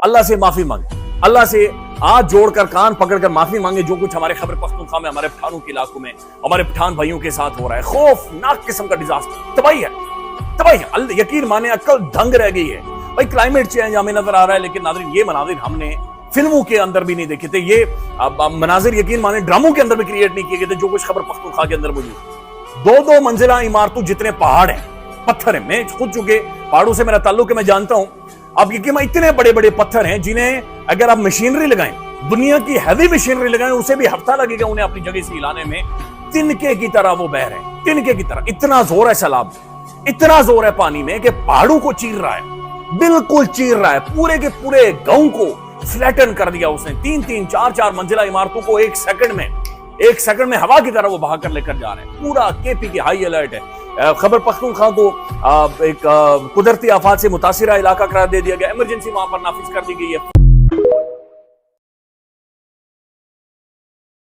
اللہ سے معافی مانگے، اللہ سے ہاتھ جوڑ کر کان پکڑ کر معافی مانگے جو کچھ ہمارے خیبر پختونخوا میں، ہمارے پٹھانوں کے علاقوں میں، ہمارے پٹھان بھائیوں کے ساتھ ہو رہا ہے۔ خوفناک قسم کا ڈیزاسٹر، تباہی ہے، یقین مانے عقل دھنگ رہ گئی ہے۔ بھائی کلائمیٹ چینج ہمیں نظر آ رہا ہے، لیکن ناظرین یہ مناظر ہم نے فلموں کے اندر بھی نہیں دیکھے تھے، یہ مناظر یقین مانے ڈراموں کے اندر بھی کریٹ نہیں کیے گئے تھے جو کچھ خیبر پختونخوا کے اندر موجود۔ دو منزلہ عمارتوں جتنے پہاڑ ہیں، پتھر ہیں، میں خود چونکہ پہاڑوں سے میرا تعلق ہے، میں جانتا ہوں۔ اب یقین اتنے بڑے بڑے پتھر ہیں جنہیں اگر آپ مشینری لگائیں، دنیا کی ہیوی مشینری لگائیں، اسے بھی ہفتہ لگے گا انہیں اپنی جگہ سے ہلانے میں۔ تنکے کی طرح وہ بہ رہے ہیں، تنکے کی طرح۔ اتنا زور ہے سیلاب، اتنا زور ہے پانی میں کہ پہاڑوں کو چیر رہا ہے، بالکل چیر رہا ہے، پورے کے پورے گاؤں کو فلیٹن کر دیا اس نے۔ تین چار منزلہ عمارتوں کو ایک سیکنڈ میں ہوا کی طرح وہ بہا کر لے کر جا رہے ہیں۔ پورا کے پی کے ہائی الرٹ ہے۔ خیبر پختونخوا کو ایک قدرتی آفات سے متاثرہ علاقہ قرار دے دیا گیا، ایمرجنسی وہاں پر نافذ کر دی گئی ہے۔